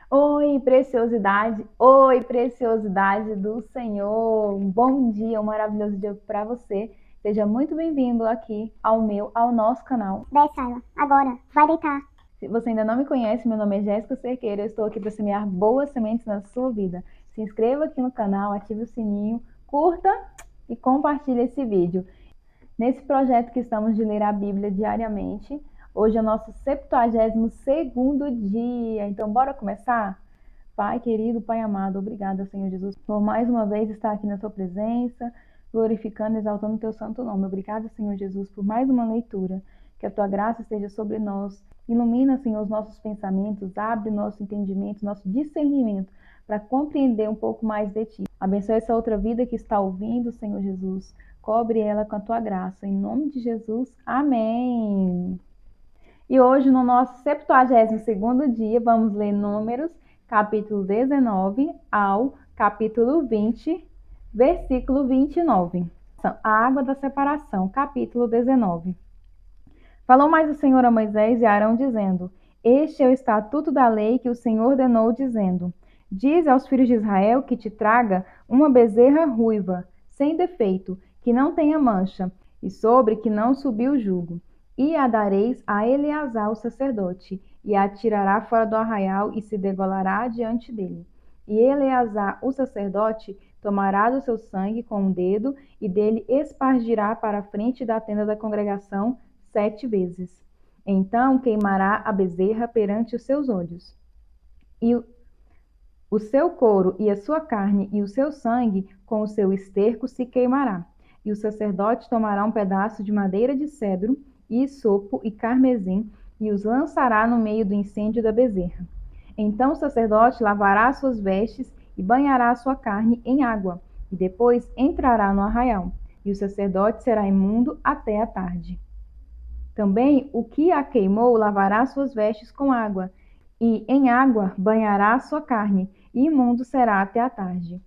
Oi, preciosidade do Senhor. Um bom dia, um maravilhoso dia para você. Seja muito bem-vindo aqui ao nosso canal. Desce, Ayla. Agora. Vai deitar. Se você ainda não me conhece, meu nome é Jéssica Cerqueira. Eu estou aqui para semear boas sementes na sua vida. Se inscreva aqui no canal, ative o sininho, curta e compartilhe esse vídeo. Nesse projeto que estamos de ler a Bíblia diariamente, hoje é o nosso 72º dia. Então, bora começar? Pai querido, Pai amado, obrigada, Senhor Jesus, por mais uma vez estar aqui na tua presença, glorificando e exaltando o teu santo nome. Obrigada, Senhor Jesus, por mais uma leitura. Que a tua graça esteja sobre nós. Ilumina, Senhor, os nossos pensamentos, abre o nosso entendimento, nosso discernimento, para compreender um pouco mais de ti. Abençoe essa outra vida que está ouvindo, Senhor Jesus. Cobre ela com a tua graça. Em nome de Jesus, amém. E hoje, no nosso 72º dia, vamos ler Números, capítulo 19 ao capítulo 20, versículo 29. A água da separação, capítulo 19. Falou mais o Senhor a Moisés e a Arão, dizendo: Este é o estatuto da lei que o Senhor ordenou, dizendo: Diz aos filhos de Israel que te traga uma bezerra ruiva, sem defeito, que não tenha mancha, e sobre que não subiu o jugo. E a dareis a Eleazar o sacerdote, e a tirará fora do arraial e se degolará diante dele. E Eleazar o sacerdote tomará do seu sangue com um dedo e dele espargirá para a frente da tenda da congregação 7 vezes. Então queimará a bezerra perante os seus olhos. E o seu couro e a sua carne e o seu sangue com o seu esterco se queimará. E o sacerdote tomará um pedaço de madeira de cedro, e hisopo e carmesim, e os lançará no meio do incêndio da bezerra. Então o sacerdote lavará suas vestes e banhará a sua carne em água, e depois entrará no arraial, e o sacerdote será imundo até a tarde. Também o que a queimou lavará suas vestes com água, e em água banhará a sua carne, e imundo será até a tarde.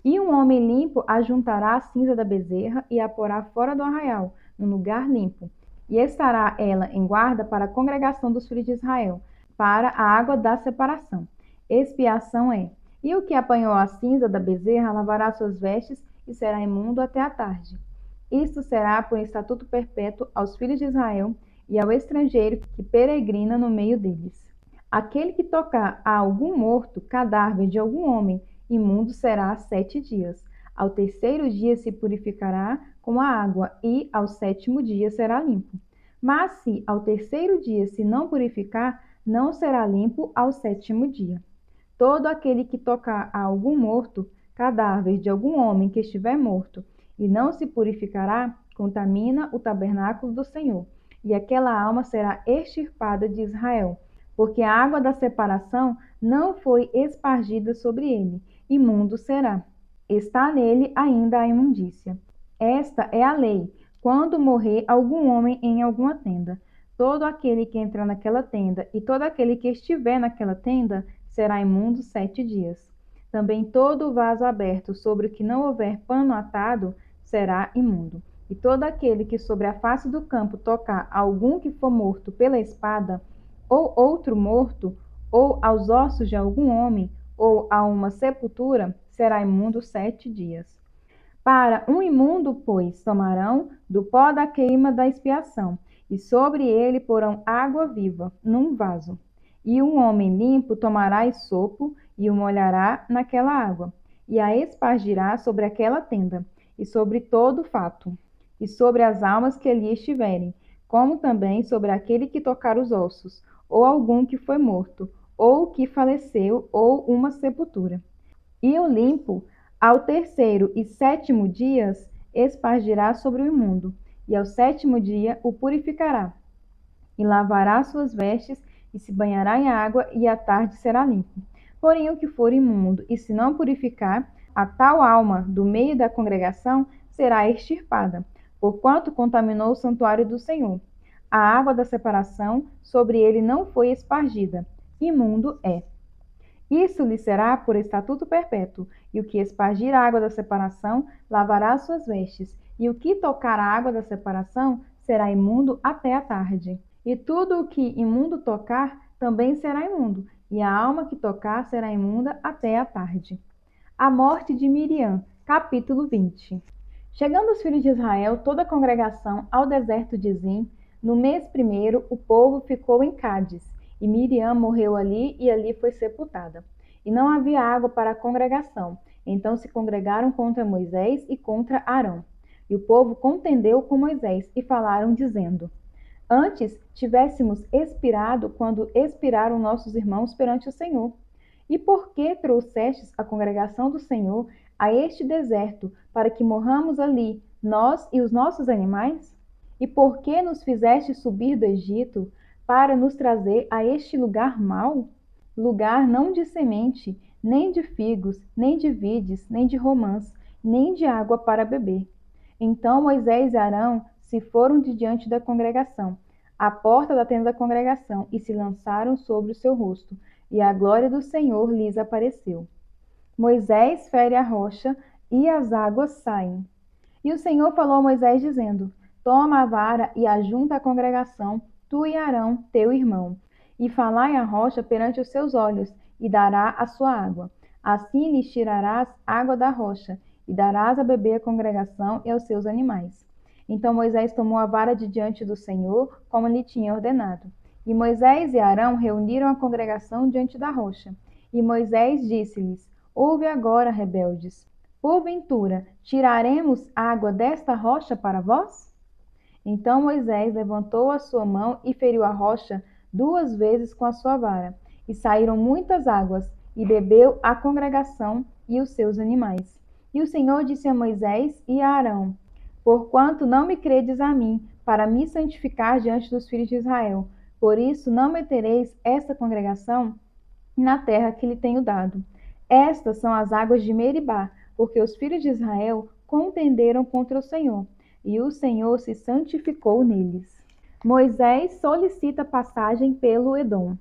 E um homem limpo ajuntará a cinza da bezerra e a porá fora do arraial, no lugar limpo. E estará ela em guarda para a congregação dos filhos de Israel, para a água da separação. Expiação é: e o que apanhou a cinza da bezerra lavará suas vestes e será imundo até a tarde. Isto será por estatuto perpétuo aos filhos de Israel e ao estrangeiro que peregrina no meio deles. Aquele que tocar a algum morto, cadáver de algum homem, imundo será 7 dias. Ao terceiro dia se purificará com a água, e ao 7º dia será limpo. Mas se ao terceiro dia se não purificar, não será limpo ao 7º dia. Todo aquele que tocar a algum morto, cadáver de algum homem que estiver morto, e não se purificará, contamina o tabernáculo do Senhor, e aquela alma será extirpada de Israel, porque a água da separação não foi espargida sobre ele, imundo será. Está nele ainda a imundícia. Esta é a lei, quando morrer algum homem em alguma tenda. Todo aquele que entrar naquela tenda e todo aquele que estiver naquela tenda será imundo 7 dias. Também todo o vaso aberto sobre o que não houver pano atado será imundo. E todo aquele que sobre a face do campo tocar algum que for morto pela espada, ou outro morto, ou aos ossos de algum homem, ou a uma sepultura, será imundo 7 dias. Para um imundo, pois, tomarão do pó da queima da expiação, e sobre ele porão água viva, num vaso. E um homem limpo tomará esopo, e o molhará naquela água, e a espargirá sobre aquela tenda, e sobre todo o fato, e sobre as almas que ali estiverem, como também sobre aquele que tocar os ossos, ou algum que foi morto, ou que faleceu, ou uma sepultura. E o limpo, ao terceiro e 7º dias, espargirá sobre o imundo, e ao 7º dia o purificará, e lavará suas vestes, e se banhará em água, e à tarde será limpo. Porém, o que for imundo, e se não purificar, a tal alma do meio da congregação será extirpada, porquanto contaminou o santuário do Senhor. A água da separação sobre ele não foi espargida, imundo é. Isso lhe será por estatuto perpétuo, e o que espargir a água da separação lavará suas vestes, e o que tocar a água da separação será imundo até a tarde. E tudo o que imundo tocar também será imundo, e a alma que tocar será imunda até a tarde. A morte de Miriam, capítulo 20. Chegando os filhos de Israel, toda a congregação, ao deserto de Zim, no mês primeiro, o povo ficou em Cádiz, e Miriam morreu ali e ali foi sepultada. E não havia água para a congregação. Então se congregaram contra Moisés e contra Arão. E o povo contendeu com Moisés e falaram, dizendo: Antes tivéssemos expirado quando expiraram nossos irmãos perante o Senhor. E por que trouxestes a congregação do Senhor a este deserto, para que morramos ali, nós e os nossos animais? E por que nos fizeste subir do Egito, para nos trazer a este lugar mau? Lugar não de semente, nem de figos, nem de vides, nem de romãs, nem de água para beber. Então Moisés e Arão se foram de diante da congregação, à porta da tenda da congregação, e se lançaram sobre o seu rosto, e a glória do Senhor lhes apareceu. Moisés fere a rocha, e as águas saem. E o Senhor falou a Moisés, dizendo: Toma a vara e ajunta a congregação, tu e Arão, teu irmão, e falai a rocha perante os seus olhos, e dará a sua água. Assim lhes tirarás água da rocha, e darás a beber à congregação e aos seus animais. Então Moisés tomou a vara de diante do Senhor, como lhe tinha ordenado. E Moisés e Arão reuniram a congregação diante da rocha. E Moisés disse-lhes: Ouve agora, rebeldes. Porventura, tiraremos água desta rocha para vós? Então Moisés levantou a sua mão e feriu a rocha 2 vezes com a sua vara. E saíram muitas águas, e bebeu a congregação e os seus animais. E o Senhor disse a Moisés e a Arão: Porquanto não me credes a mim, para me santificar diante dos filhos de Israel, por isso não metereis esta congregação na terra que lhe tenho dado. Estas são as águas de Meribá, porque os filhos de Israel contenderam contra o Senhor, e o Senhor se santificou neles. Moisés solicita passagem pelo Edom.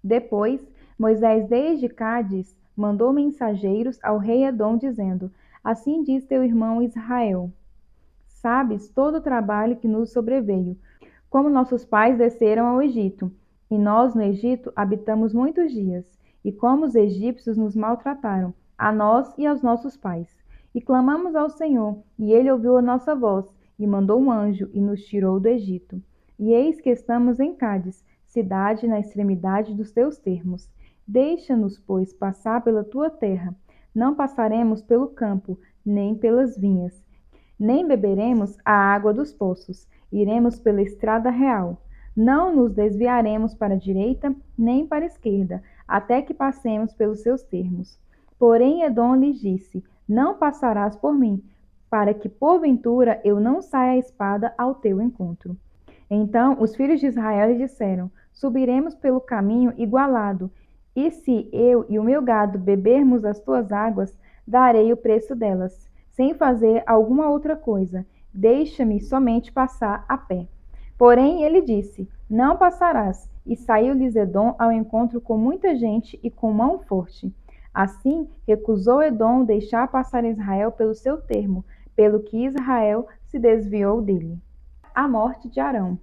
Depois, Moisés desde Cádiz mandou mensageiros ao rei Edom, dizendo: Assim diz teu irmão Israel: Sabes todo o trabalho que nos sobreveio, como nossos pais desceram ao Egito, e nós no Egito habitamos muitos dias, e como os egípcios nos maltrataram, a nós e aos nossos pais. E clamamos ao Senhor, e ele ouviu a nossa voz, e mandou um anjo, e nos tirou do Egito. E eis que estamos em Cádiz, cidade na extremidade dos teus termos. Deixa-nos, pois, passar pela tua terra. Não passaremos pelo campo, nem pelas vinhas, nem beberemos a água dos poços. Iremos pela estrada real. Não nos desviaremos para a direita, nem para a esquerda, até que passemos pelos seus termos. Porém Edom lhes disse: Não passarás por mim, para que porventura eu não saia a espada ao teu encontro. Então os filhos de Israel lhe disseram: Subiremos pelo caminho igualado, e se eu e o meu gado bebermos as tuas águas, darei o preço delas, sem fazer alguma outra coisa. Deixa-me somente passar a pé. Porém ele disse: Não passarás. E saiu-lhes Edom ao encontro com muita gente e com mão forte. Assim recusou Edom deixar passar Israel pelo seu termo, pelo que Israel se desviou dele. A morte de Arão.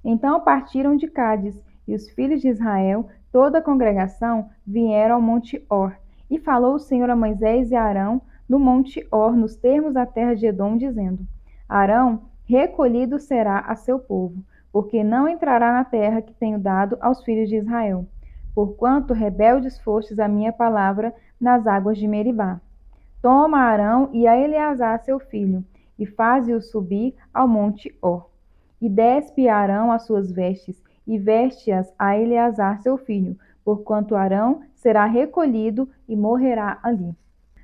Então partiram de Cádiz, e os filhos de Israel, toda a congregação, vieram ao monte Or. E falou o Senhor a Moisés e a Arão no monte Or, nos termos da terra de Edom, dizendo: Arão recolhido será a seu povo, porque não entrará na terra que tenho dado aos filhos de Israel, porquanto rebeldes fostes a minha palavra nas águas de Meribá. Toma Arão e a Eleazar seu filho, e faze-os subir ao monte Or. E despe Arão as suas vestes, e veste-as a Eleazar seu filho, porquanto Arão será recolhido e morrerá ali.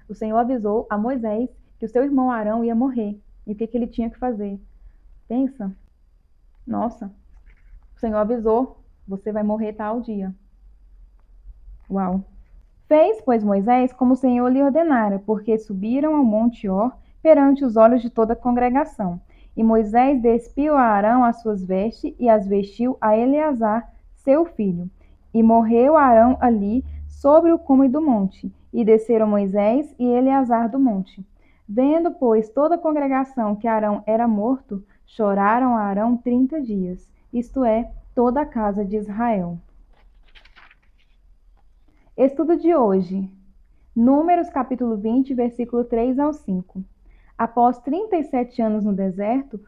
O Senhor avisou a Moisés que o seu irmão Arão ia morrer. E o que ele tinha que fazer? Pensa. Nossa. O Senhor avisou, você vai morrer tal dia. Uau. Fez, pois, Moisés como o Senhor lhe ordenara, porque subiram ao monte Or perante os olhos de toda a congregação. E Moisés despiu a Arão as suas vestes e as vestiu a Eleazar, seu filho. E morreu Arão ali, sobre o cume do monte. E desceram Moisés e Eleazar do monte. Vendo, pois, toda a congregação que Arão era morto, choraram a Arão 30 dias, isto é, toda a casa de Israel. Estudo de hoje, Números capítulo 20, versículo 3 ao 5. Após 37 anos no deserto,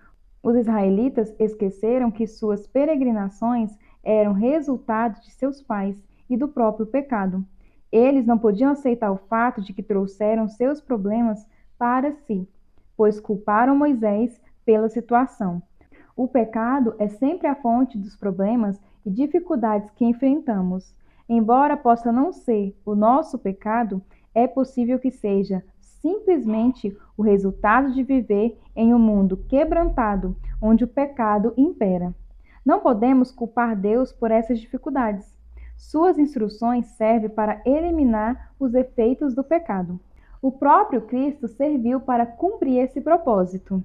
os israelitas esqueceram que suas peregrinações eram resultado de seus pais e do próprio pecado. Eles não podiam aceitar o fato de que trouxeram seus problemas para si, pois culparam Moisés pela situação. O pecado é sempre a fonte dos problemas e dificuldades que enfrentamos. Embora possa não ser o nosso pecado, é possível que seja simplesmente o resultado de viver em um mundo quebrantado, onde o pecado impera. Não podemos culpar Deus por essas dificuldades. Suas instruções servem para eliminar os efeitos do pecado. O próprio Cristo serviu para cumprir esse propósito.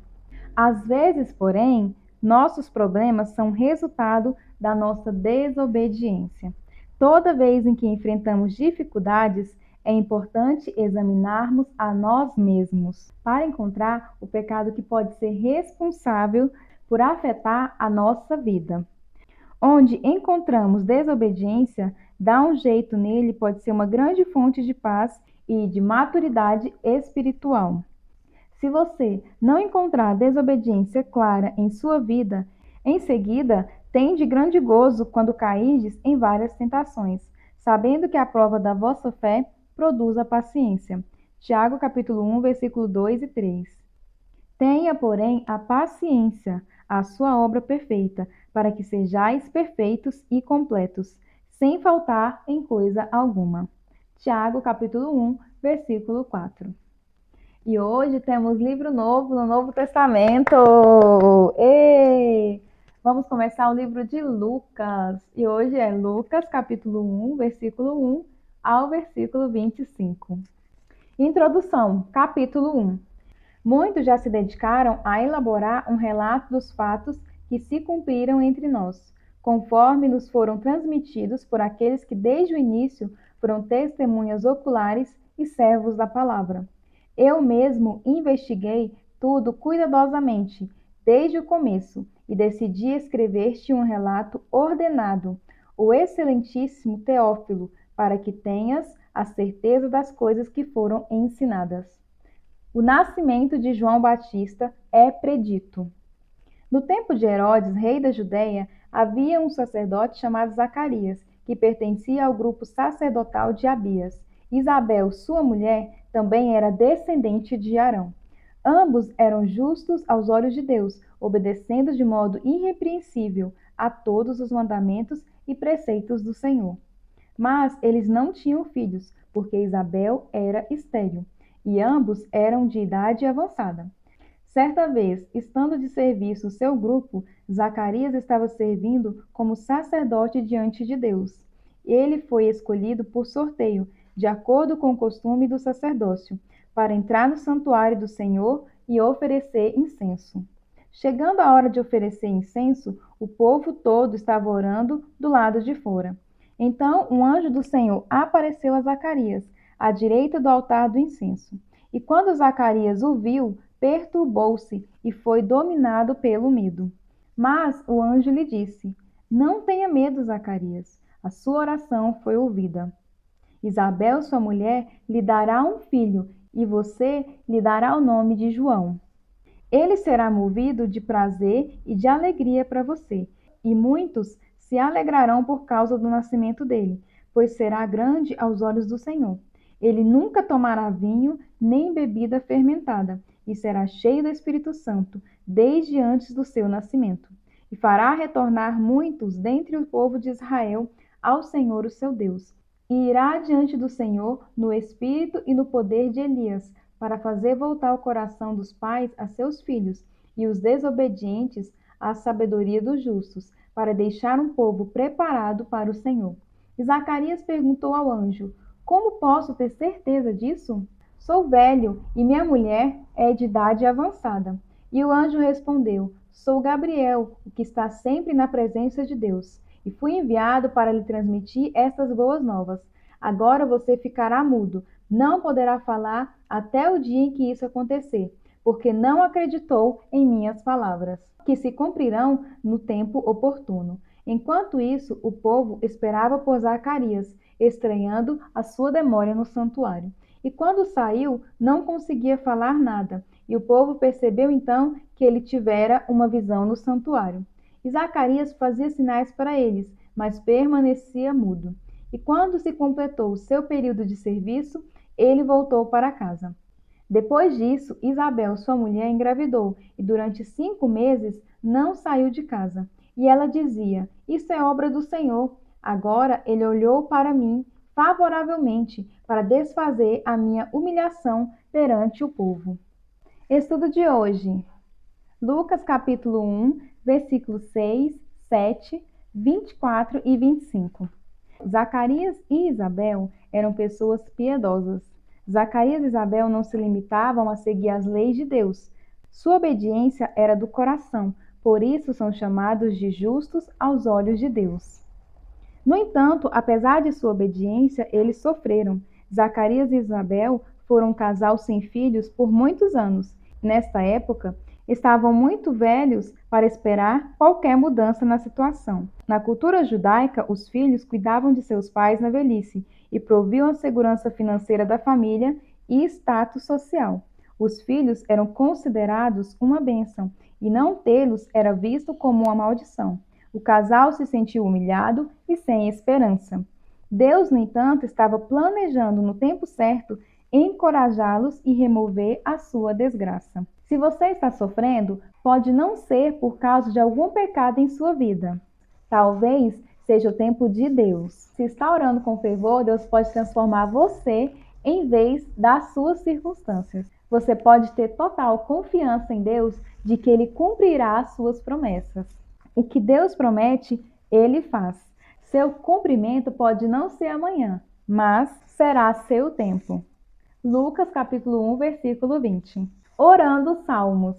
Às vezes, porém, nossos problemas são resultado da nossa desobediência. Toda vez em que enfrentamos dificuldades, é importante examinarmos a nós mesmos para encontrar o pecado que pode ser responsável por afetar a nossa vida. Onde encontramos desobediência, dar um jeito nele pode ser uma grande fonte de paz e de maturidade espiritual. Se você não encontrar desobediência clara em sua vida, em seguida, tende grande gozo quando cairdes em várias tentações, sabendo que a prova da vossa fé produz a paciência. Tiago capítulo 1, versículo 2 e 3. Tenha, porém, a paciência, a sua obra perfeita, para que sejais perfeitos e completos, sem faltar em coisa alguma. Tiago capítulo 1, versículo 4. E hoje temos livro novo no Novo Testamento. Ei! Vamos começar o livro de Lucas. E hoje é Lucas, capítulo 1, versículo 1 ao versículo 25. Introdução, capítulo 1. Muitos já se dedicaram a elaborar um relato dos fatos que se cumpriram entre nós, conforme nos foram transmitidos por aqueles que desde o início foram testemunhas oculares e servos da palavra. Eu mesmo investiguei tudo cuidadosamente, desde o começo, e decidi escrever-te um relato ordenado, o excelentíssimo Teófilo, para que tenhas a certeza das coisas que foram ensinadas. O nascimento de João Batista é predito. No tempo de Herodes, rei da Judéia, havia um sacerdote chamado Zacarias, que pertencia ao grupo sacerdotal de Abias. Isabel, sua mulher, também era descendente de Arão. Ambos eram justos aos olhos de Deus, obedecendo de modo irrepreensível a todos os mandamentos e preceitos do Senhor. Mas eles não tinham filhos, porque Isabel era estéril, e ambos eram de idade avançada. Certa vez, estando de serviço o seu grupo, Zacarias estava servindo como sacerdote diante de Deus. Ele foi escolhido por sorteio, de acordo com o costume do sacerdócio, para entrar no santuário do Senhor e oferecer incenso. Chegando a hora de oferecer incenso, o povo todo estava orando do lado de fora. Então, um anjo do Senhor apareceu a Zacarias, à direita do altar do incenso. E quando Zacarias o viu, perturbou-se e foi dominado pelo medo. Mas o anjo lhe disse: Não tenha medo, Zacarias. A sua oração foi ouvida. Isabel, sua mulher, lhe dará um filho, e você lhe dará o nome de João. Ele será movido de prazer e de alegria para você, e muitos se alegrarão por causa do nascimento dele, pois será grande aos olhos do Senhor. Ele nunca tomará vinho nem bebida fermentada, e será cheio do Espírito Santo desde antes do seu nascimento. E fará retornar muitos dentre o povo de Israel ao Senhor, o seu Deus. E irá diante do Senhor no espírito e no poder de Elias, para fazer voltar o coração dos pais a seus filhos, e os desobedientes à sabedoria dos justos, para deixar um povo preparado para o Senhor. E Zacarias perguntou ao anjo: Como posso ter certeza disso? Sou velho e minha mulher é de idade avançada. E o anjo respondeu: Sou Gabriel, o que está sempre na presença de Deus, e fui enviado para lhe transmitir estas boas novas. Agora você ficará mudo, não poderá falar até o dia em que isso acontecer, porque não acreditou em minhas palavras, que se cumprirão no tempo oportuno. Enquanto isso, o povo esperava por Zacarias, estranhando a sua demora no santuário. E quando saiu, não conseguia falar nada, e o povo percebeu então que ele tivera uma visão no santuário. E Zacarias fazia sinais para eles, mas permanecia mudo. E quando se completou o seu período de serviço, ele voltou para casa. Depois disso, Isabel, sua mulher, engravidou e durante 5 meses não saiu de casa. E ela dizia: Isso é obra do Senhor. Agora ele olhou para mim favoravelmente para desfazer a minha humilhação perante o povo. Estudo de hoje. Lucas capítulo 1, versículos 6, 7, 24 e 25. Zacarias e Isabel eram pessoas piedosas. Zacarias e Isabel não se limitavam a seguir as leis de Deus. Sua obediência era do coração, por isso são chamados de justos aos olhos de Deus. No entanto, apesar de sua obediência, eles sofreram. Zacarias e Isabel foram um casal sem filhos por muitos anos. Nesta época, estavam muito velhos para esperar qualquer mudança na situação. Na cultura judaica, os filhos cuidavam de seus pais na velhice e proviam a segurança financeira da família e status social. Os filhos eram considerados uma bênção e não tê-los era visto como uma maldição. O casal se sentiu humilhado e sem esperança. Deus, no entanto, estava planejando no tempo certo encorajá-los e remover a sua desgraça. Se você está sofrendo, pode não ser por causa de algum pecado em sua vida. Talvez seja o tempo de Deus. Se está orando com fervor, Deus pode transformar você em vez das suas circunstâncias. Você pode ter total confiança em Deus de que Ele cumprirá as suas promessas. O que Deus promete, Ele faz. Seu cumprimento pode não ser amanhã, mas será seu tempo. Lucas capítulo 1, versículo 20. Orando os Salmos.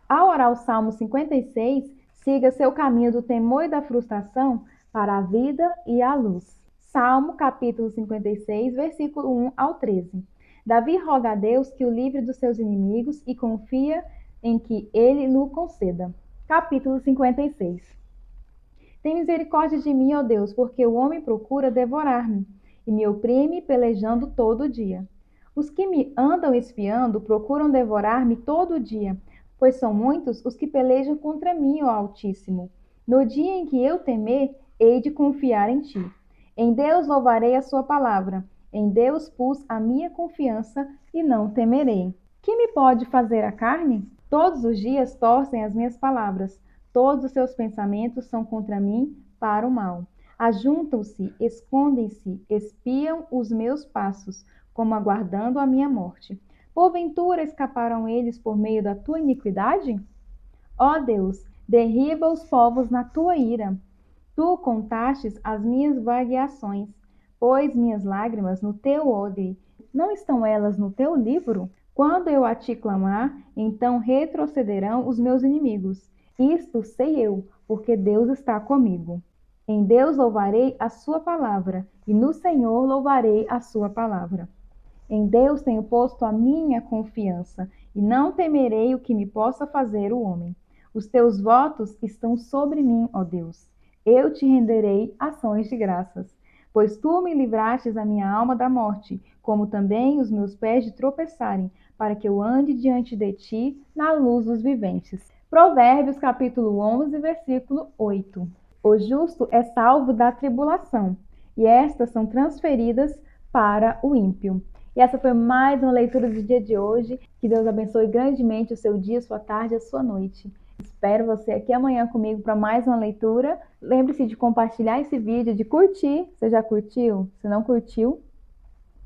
Ao orar o Salmo 56, siga seu caminho do temor e da frustração para a vida e a luz. Salmo capítulo 56, versículo 1 ao 13. Davi roga a Deus que o livre dos seus inimigos e confia em que ele lhe conceda. Capítulo 56. Tem misericórdia de mim, ó Deus, porque o homem procura devorar-me e me oprime pelejando todo dia. Os que me andam espiando procuram devorar-me todo dia, pois são muitos os que pelejam contra mim, ó Altíssimo. No dia em que eu temer, hei de confiar em ti. Em Deus louvarei a sua palavra. Em Deus pus a minha confiança e não temerei. Que me pode fazer a carne? Todos os dias torcem as minhas palavras. Todos os seus pensamentos são contra mim para o mal. Ajuntam-se, escondem-se, espiam os meus passos, como aguardando a minha morte. Porventura escaparam eles por meio da tua iniquidade? Ó Deus, derriba os povos na tua ira. Tu contastes as minhas vagueações, pôs minhas lágrimas no teu odre. Não estão elas no teu livro? Quando eu a ti clamar, então retrocederão os meus inimigos. Isto sei eu, porque Deus está comigo. Em Deus louvarei a sua palavra, e no Senhor louvarei a sua palavra. Em Deus tenho posto a minha confiança, e não temerei o que me possa fazer o homem. Os teus votos estão sobre mim, ó Deus. Eu te renderei ações de graças, pois tu me livrastes a minha alma da morte, como também os meus pés de tropeçarem, para que eu ande diante de ti na luz dos viventes. Provérbios capítulo 11, versículo 8. O justo é salvo da tribulação, e estas são transferidas para o ímpio. E essa foi mais uma leitura do dia de hoje. Que Deus abençoe grandemente o seu dia, a sua tarde, a sua noite. Espero você aqui amanhã comigo para mais uma leitura. Lembre-se de compartilhar esse vídeo, de curtir. Você já curtiu? Se não curtiu,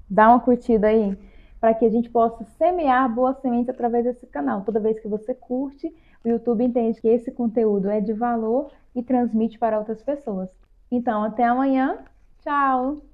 dá uma curtida aí, para que a gente possa semear boas sementes através desse canal. Toda vez que você curte, o YouTube entende que esse conteúdo é de valor e transmite para outras pessoas. Então, até amanhã. Tchau!